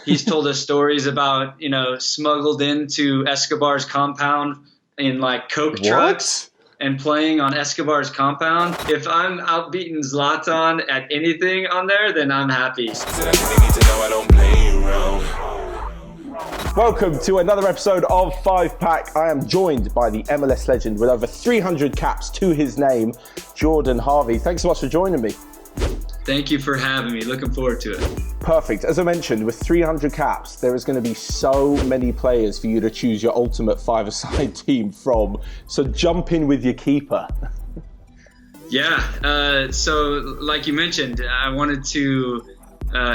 He's told us stories about, smuggled into Escobar's compound in like Coke What? trucks and playing on Escobar's compound. If I'm outbeating Zlatan at anything on there, then I'm happy. Welcome to another episode of 5 Pack. I am joined by the MLS legend with over 300 caps to his name, Jordan Harvey. Thanks so much for joining me. Thank you for having me. Looking forward to it. Perfect. As I mentioned, with 300 caps, there is going to be so many players for you to choose your ultimate five-a-side team from. So jump in with your keeper. Yeah. So like you mentioned, I wanted to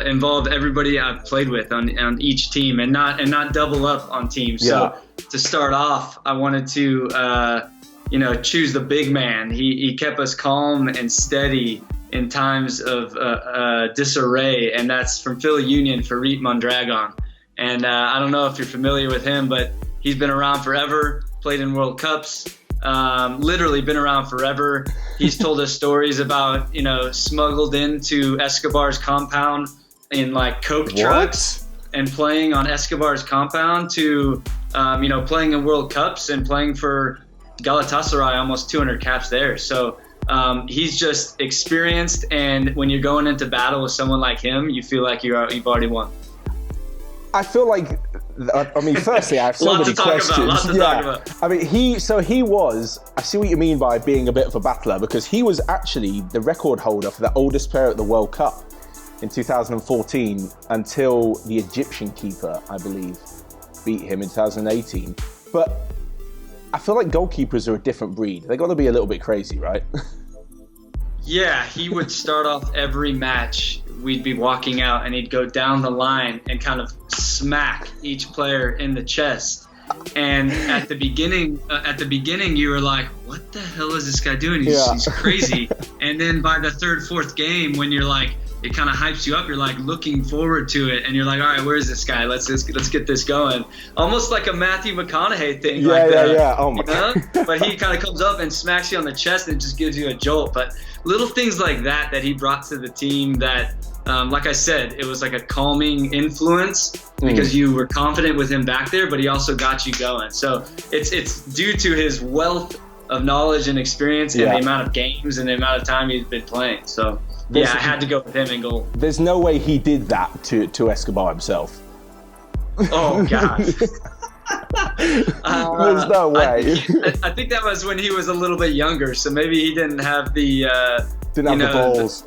involve everybody I've played with on each team and not double up on teams. So to start off, I wanted to choose the big man. He kept us calm and steady in times of disarray, and that's from Philly Union, Farid Mondragon. And I don't know if you're familiar with him, but he's been around forever, played in World Cups, literally been around forever. He's told us stories about, smuggled into Escobar's compound in like Coke trucks and playing on Escobar's compound to, playing in World Cups and playing for Galatasaray, almost 200 caps there. So he's just experienced, and when you're going into battle with someone like him, you feel like you've already won. I feel like, firstly, I have so many questions. Lots to talk about. I mean, I see what you mean by being a bit of a battler, because he was actually the record holder for the oldest player at the World Cup in 2014 until the Egyptian keeper, I believe, beat him in 2018. But I feel like goalkeepers are a different breed. They got to be a little bit crazy, right? Yeah, he would start off every match. We'd be walking out and he'd go down the line and kind of smack each player in the chest. And at the beginning, you were like, what the hell is this guy doing? He's crazy. And then by the third, fourth game, when you're like, it kind of hypes you up. You're like looking forward to it, and you're like, all right, where's this guy? Let's get this going. Almost like a Matthew McConaughey thing. Yeah. Oh my God. But he kind of comes up and smacks you on the chest and just gives you a jolt. But little things like that he brought to the team that, like I said, it was like a calming influence because you were confident with him back there, but he also got you going. So it's due to his wealth of knowledge and experience and the amount of games and the amount of time he's been playing. So I had to go with him in goal. There's no way he did that to Escobar himself. Oh, God. There's no way. I think that was when he was a little bit younger, so maybe he didn't have the balls.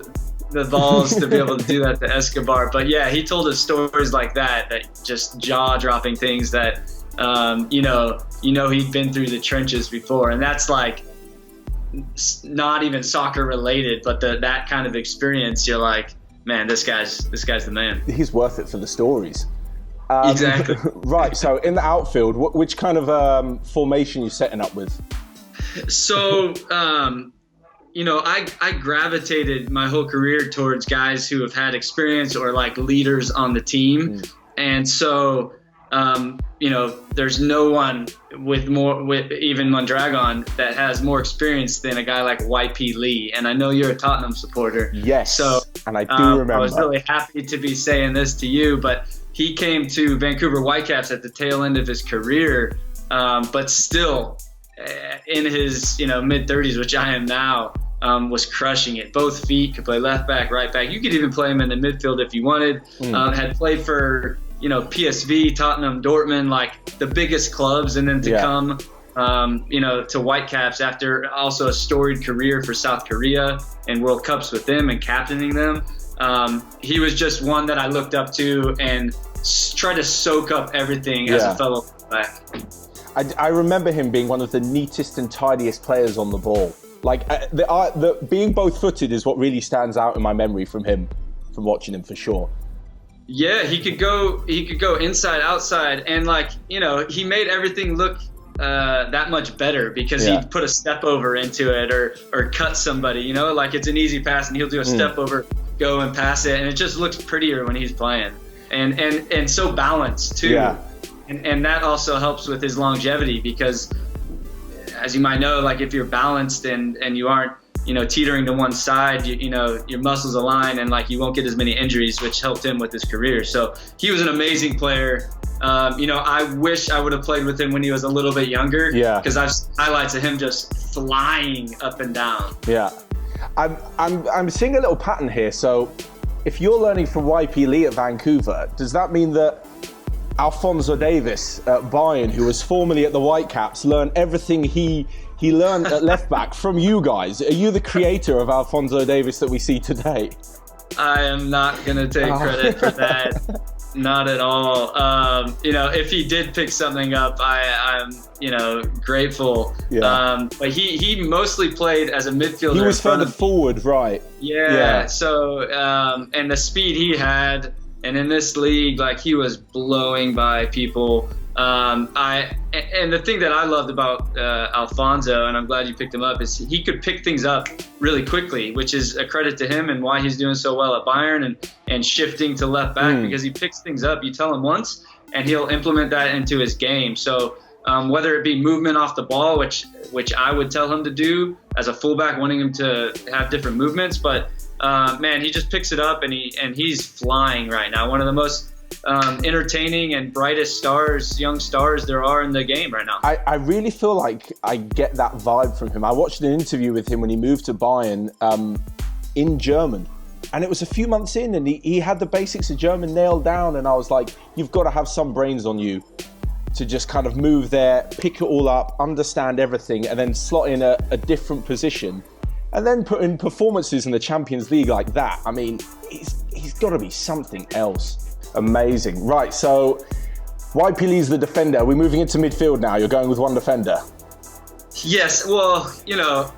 The balls to be able to do that to Escobar. But yeah, he told us stories like that just jaw-dropping things that he'd been through the trenches before, and that's like not even soccer related, but that kind of experience, you're like, man, this guy's the man. He's worth it for the stories. Exactly. Right. So in the outfield, which kind of formation you setting up with? So, I gravitated my whole career towards guys who have had experience or like leaders on the team, and so. There's no one with even Mondragon that has more experience than a guy like YP Lee. And I know you're a Tottenham supporter. Yes. So, and I do remember. I was really happy to be saying this to you, but he came to Vancouver Whitecaps at the tail end of his career, but still in his, mid-30s, which I am now, was crushing it. Both feet, could play left back, right back. You could even play him in the midfield if you wanted. Had played for PSV, Tottenham, Dortmund, like the biggest clubs, and then to come, to Whitecaps after also a storied career for South Korea and World Cups with them and captaining them. He was just one that I looked up to and tried to soak up everything as a fellow back. I remember him being one of the neatest and tidiest players on the ball. Like the being both-footed is what really stands out in my memory from him, from watching him for sure. Yeah, he could go inside, outside, and he made everything look that much better because he'd put a step over into it or cut somebody, like it's an easy pass and he'll do a step over, go and pass it, and it just looks prettier when he's playing. And so balanced too. Yeah. And that also helps with his longevity because, as you might know, like if you're balanced and you aren't teetering to one side, your muscles align and like you won't get as many injuries, which helped him with his career. So he was an amazing player. I wish I would have played with him when he was a little bit younger. Yeah. Because I've seen highlights of him just flying up and down. Yeah. I'm seeing a little pattern here. So if you're learning from YP Lee at Vancouver, does that mean that Alphonso Davies at Bayern, who was formerly at the Whitecaps, learned everything he learned at left back from you guys? Are you the creator of Alphonso Davies that we see today? I am not going to take credit for that. Not at all. If he did pick something up, I'm grateful. Yeah. But he mostly played as a midfielder. He was further forward, right? Yeah. So, and the speed he had, and in this league, like he was blowing by people. And the thing that I loved about Alphonso, and I'm glad you picked him up, is he could pick things up really quickly, which is a credit to him and why he's doing so well at Bayern and shifting to left back, because he picks things up. You tell him once, and he'll implement that into his game. So whether it be movement off the ball, which I would tell him to do as a fullback, wanting him to have different movements, but man, he just picks it up and he's flying right now. One of the most entertaining and brightest young stars there are in the game right now. I really feel like I get that vibe from him. I watched an interview with him when he moved to Bayern in German. And it was a few months in and he had the basics of German nailed down. And I was like, you've got to have some brains on you to just kind of move there, pick it all up, understand everything, and then slot in a different position. And then put in performances in the Champions League like that. I mean, he's got to be something else. Amazing. Right, so YP Lee's the defender. We're moving into midfield now. You're going with one defender. Yes, well, the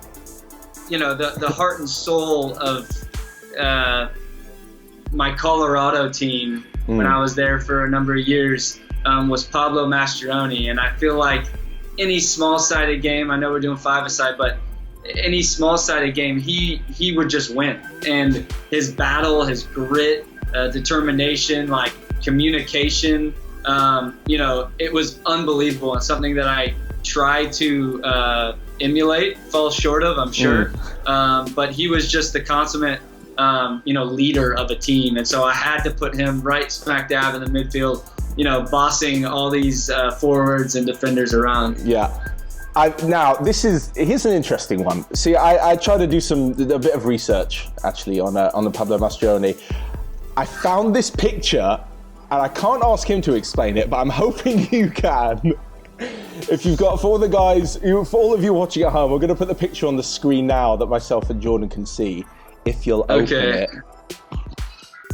heart and soul of my Colorado team when I was there for a number of years was Pablo Mascheroni. And I feel like any small-sided game, I know we're doing five-a-side, but any small-sided game, he would just win. And his battle, his grit, determination, like communication, it was unbelievable, and something that I try to emulate, fall short of, I'm sure. But he was just the consummate, leader of a team, and so I had to put him right smack dab in the midfield, bossing all these forwards and defenders around. Yeah. Here's an interesting one. See, I tried to do a bit of research actually on the Pablo Mascheroni. I found this picture, and I can't ask him to explain it, but I'm hoping you can. If you've got, for all of you watching at home, we're going to put the picture on the screen now that myself and Jordan can see, if you'll open it.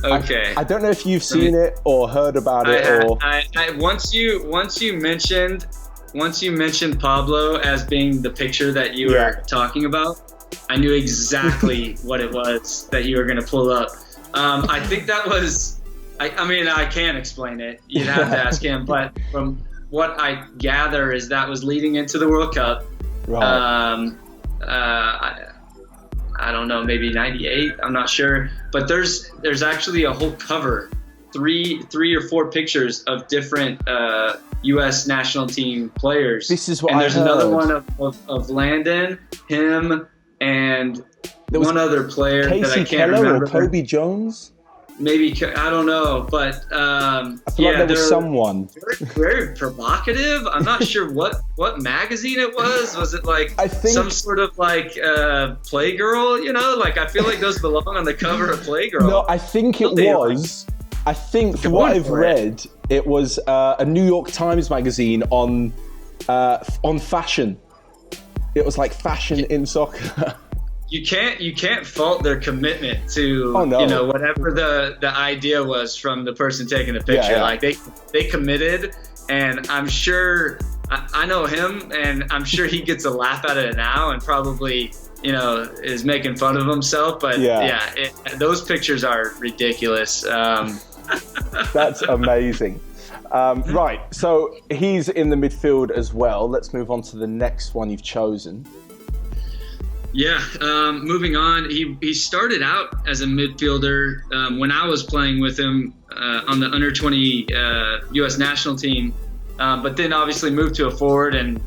Okay. I don't know if you've seen it or heard about it. Once you mentioned Pablo as being the picture that you were talking about, I knew exactly what it was that you were going to pull up. I think that was, I can't explain it. You'd have to ask him. But from what I gather is that was leading into the World Cup. Right. I don't know, maybe 98. I'm not sure. But there's actually a whole cover, three or four pictures of different U.S. national team players. This is what and I there's heard. Another one of Landon, him, and there was one other player Casey that I can't Keller remember. Or Kobe Jones? Maybe, I don't know, but I feel like there was someone. Very provocative. I'm not sure what magazine it was. Was it like some sort of like Playgirl? Like I feel like those belong on the cover of Playgirl. No, I think it was. I think from what I've read, it was a New York Times magazine on fashion. It was like fashion in soccer. You can't fault their commitment to whatever the idea was from the person taking the picture. Yeah. Like they committed, and I'm sure I know him, and I'm sure he gets a laugh out of it now, and probably is making fun of himself. But those pictures are ridiculous. That's amazing. Right, so he's in the midfield as well. Let's move on to the next one you've chosen. Yeah, moving on, he started out as a midfielder when I was playing with him on the under-20 U.S. national team, but then obviously moved to a forward and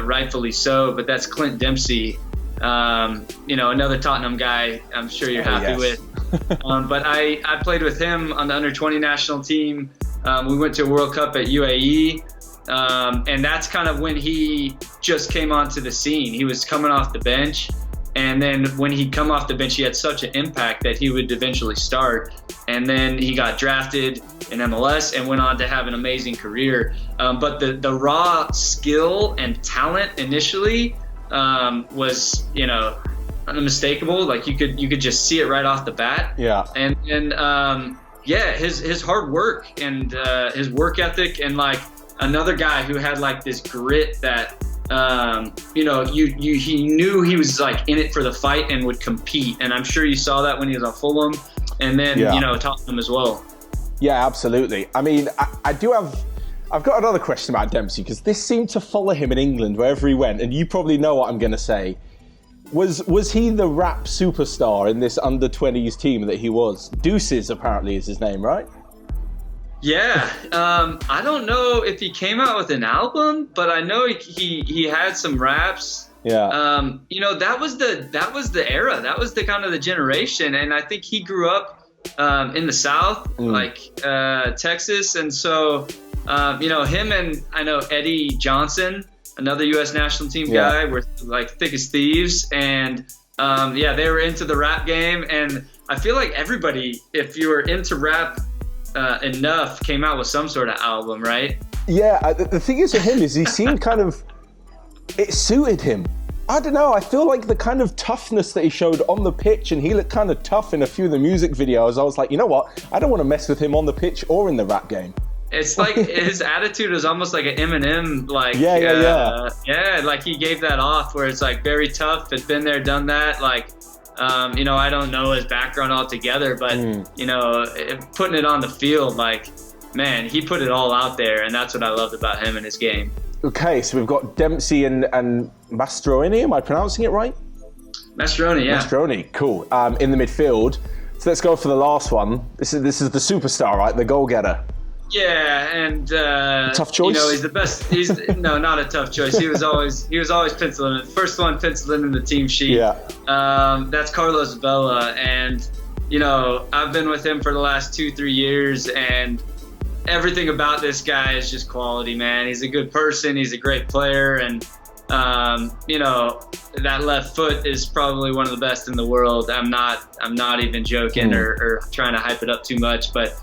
rightfully so, but that's Clint Dempsey. Another Tottenham guy I'm sure you're happy with. But I played with him on the under-20 national team. We went to a World Cup at UAE, and that's kind of when he just came onto the scene. He was coming off the bench, and then when he'd come off the bench, he had such an impact that he would eventually start. And then he got drafted in MLS and went on to have an amazing career. But the raw skill and talent initially was, unmistakable. Like you could just see it right off the bat. Yeah. And his hard work and his work ethic, and like another guy who had like this grit that he knew he was like in it for the fight and would compete. And I'm sure you saw that when he was on Fulham, and then Tottenham as well. Yeah, absolutely. I mean, I've got another question about Dempsey, because this seemed to follow him in England wherever he went, and you probably know what I'm going to say. Was he the rap superstar in this under-20s team that he was? Deuces, apparently, is his name, right? Yeah. I don't know if he came out with an album, but I know he had some raps. Yeah. That was the era. That was the kind of the generation, and I think he grew up in the South, Texas, and so him and I know Eddie Johnson, another U.S. national team guy, were like thick as thieves, and they were into the rap game, and I feel like everybody, if you were into rap enough, came out with some sort of album, right? Yeah, the thing is with him is he seemed kind of, it suited him. I don't know, I feel like the kind of toughness that he showed on the pitch, and he looked kind of tough in a few of the music videos. I was like, you know what? I don't want to mess with him on the pitch or in the rap game. It's like his attitude was almost like an Eminem, like like he gave that off, where it's like very tough, had been there, done that. Like, I don't know his background altogether, but putting it on the field, like, man, he put it all out there, and that's what I loved about him and his game. Okay, so we've got Dempsey and Mastroeni. Am I pronouncing it right? Mastroeni, yeah. Mastroeni, cool. In the midfield. So let's go for the last one. This is the superstar, right? The goal-getter. Yeah, and tough choice. He's the best. No, not a tough choice. He was always penciled in. First one penciled in the team sheet. Yeah. That's Carlos Vela, and I've been with him for the last 2-3 years, and everything about this guy is just quality, man. He's a good person. He's a great player, and that left foot is probably one of the best in the world. I'm not even joking or trying to hype it up too much, but.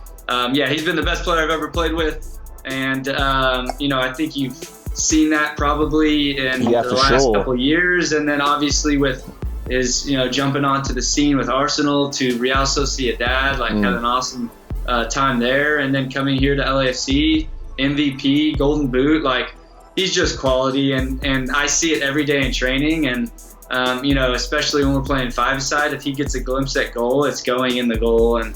He's been the best player I've ever played with, and I think you've seen that probably in the last couple of years, and then obviously with his jumping onto the scene with Arsenal to Real Sociedad, like had an awesome time there, and then coming here to LAFC, MVP, Golden Boot, like he's just quality, and I see it every day in training, and especially when we're playing five-a-side, if he gets a glimpse at goal, it's going in the goal, and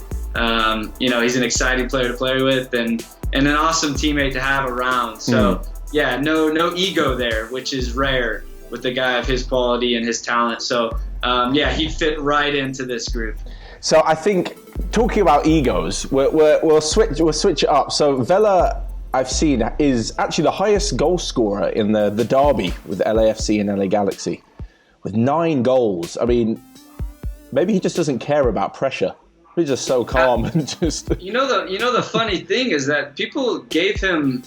he's an exciting player to play with, and an awesome teammate to have around. So no ego there, which is rare with a guy of his quality and his talent. So he fit right into this group. So I think talking about egos, we'll switch it up. So Vela, I've seen, is actually the highest goal scorer in the derby with LAFC and LA Galaxy, with 9 goals. I mean, maybe he just doesn't care about pressure. He's just so calm and just. The funny thing is that people gave him,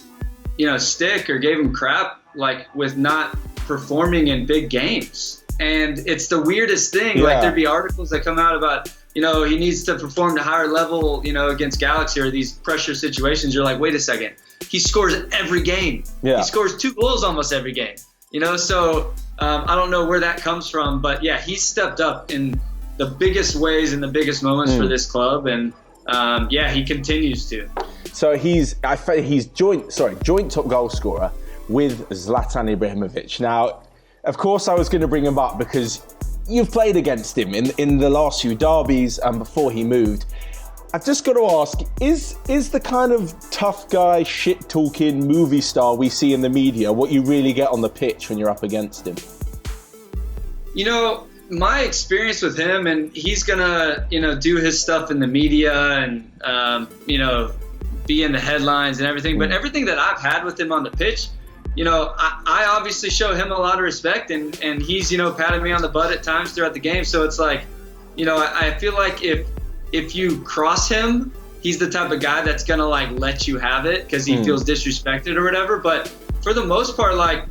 stick or gave him crap, like with not performing in big games, and it's the weirdest thing. Yeah. Like there'd be articles that come out about, he needs to perform to higher level, against Galaxy or these pressure situations. You're like, wait a second, he scores every game. Yeah. He scores 2 goals almost every game. So I don't know where that comes from, but yeah, he's stepped up in the biggest ways and the biggest moments for this club, and he continues to. So he's joint top goal scorer with Zlatan Ibrahimovic. Now, of course, I was going to bring him up because you've played against him in the last few derbies and before he moved. I've just got to ask: is the kind of tough guy, shit talking movie star we see in the media what you really get on the pitch when you're up against him? My experience with him, and he's gonna, do his stuff in the media and, be in the headlines and everything. But everything that I've had with him on the pitch, I obviously show him a lot of respect, and he's, patted me on the butt at times throughout the game. So it's like, I feel like if you cross him, he's the type of guy that's going to like let you have it because he feels disrespected or whatever. But for the most part, like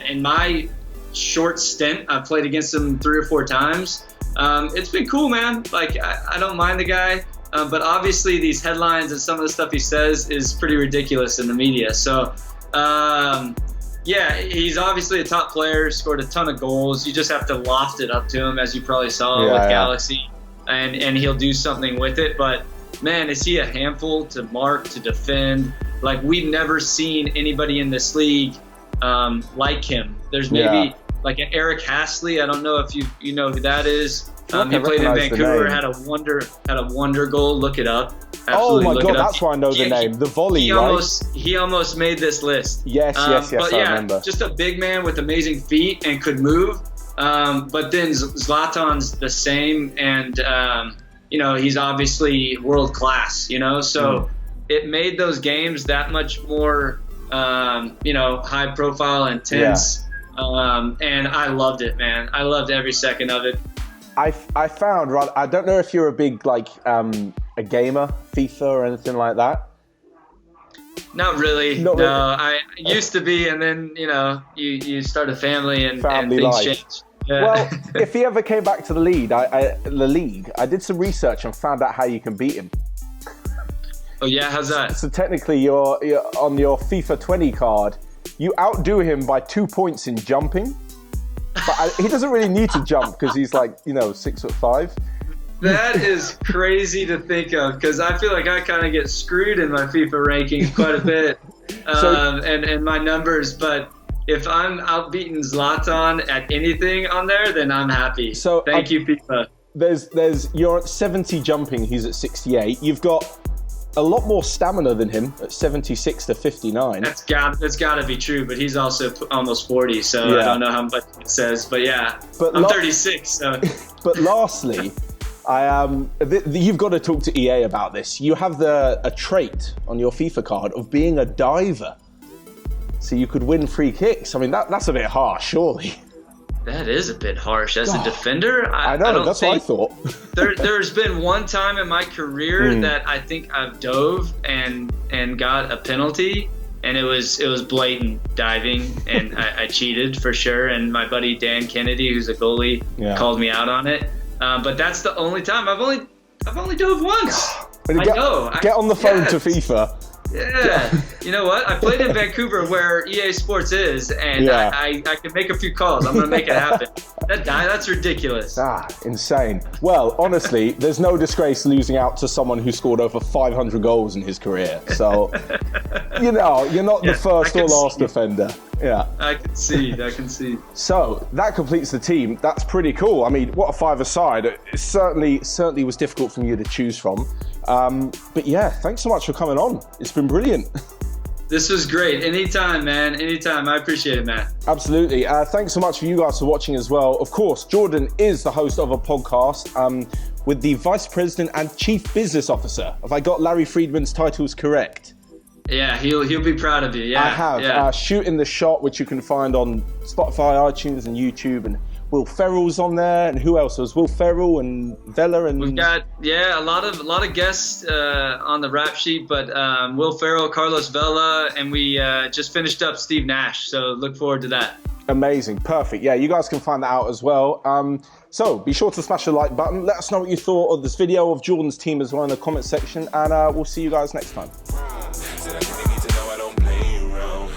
in my short stint, I've played against him 3 or 4 times. It's been cool, man. Like I don't mind the guy. But obviously these headlines and some of the stuff he says is pretty ridiculous in the media. So, he's obviously a top player, scored a ton of goals. You just have to loft it up to him, as you probably saw with Galaxy, and he'll do something with it. But, man, is he a handful to mark, to defend. Like, we've never seen anybody in this league like him. There's maybe like an Eric Hasley. I don't know if you know who that is. He played in Vancouver, had a wonder goal. Look it up. Absolutely, oh my God, that's why I know the name. The volley, he almost made this list. Yes, but I remember. Just a big man with amazing feet and could move. But then Zlatan's the same, and he's obviously world class. So it made those games that much more high profile, intense. And I loved it, man. I loved every second of it. I found, right, I don't know if you're a big, like, a gamer, FIFA or anything like that. Not really. No, I used to be, and then, you start a family and things life. Change. Yeah. Well, if he ever came back to the league, I did some research and found out how you can beat him. Oh, yeah? How's that? So technically, you're on your FIFA 20 card, you outdo him by 2 points in jumping. But he doesn't really need to jump because he's like, 6'5". That is crazy to think of because I feel like I kind of get screwed in my FIFA ranking quite a bit and my numbers. But if I'm outbeating Zlatan at anything on there, then I'm happy. So thank you, FIFA. You're at 70 jumping. He's at 68. You've got a lot more stamina than him at 76 to 59. That's got to be true, but he's also almost 40, so I don't know how much it says, but I'm 36. So. But lastly, you've got to talk to EA about this. You have a trait on your FIFA card of being a diver, so you could win free kicks. I mean, that's a bit harsh, surely. That is a bit harsh. As a defender, I know, that's what I thought. There's been one time in my career that I think I've dove and got a penalty, and it was blatant diving, and I cheated for sure. And my buddy Dan Kennedy, who's a goalie, called me out on it. But that's the only time. I've only dove once. Get on the phone to FIFA. Yeah. You know what? I played in Vancouver where EA Sports is, and I can make a few calls. I'm going to make it happen. That's ridiculous. Insane. Well, honestly, there's no disgrace losing out to someone who scored over 500 goals in his career. So, you're not the first or last defender. Yeah. I can see. So, that completes the team. That's pretty cool. I mean, what a five-a-side. It certainly was difficult for you to choose from. But yeah, thanks so much for coming on. It's been brilliant. This was great. Anytime, man. Anytime. I appreciate it, Matt. Absolutely. Thanks so much for you guys for watching as well. Of course, Jordan is the host of a podcast with the Vice President and Chief Business Officer. Have I got Larry Friedman's titles correct? Yeah, he'll be proud of you. Yeah, I have. Yeah. Shooting the Shot, which you can find on Spotify, iTunes, and YouTube, and Will Ferrell's on there, and who else? There's Will Ferrell and Vella, and we've got a lot of guests on the rap sheet, but Will Ferrell, Carlos Vela, and we just finished up Steve Nash. So look forward to that. Amazing, perfect. Yeah, you guys can find that out as well. So be sure to smash the like button. Let us know what you thought of this video of Jordan's team as well in the comment section, and we'll see you guys next time. Said I think they need to know I don't play around.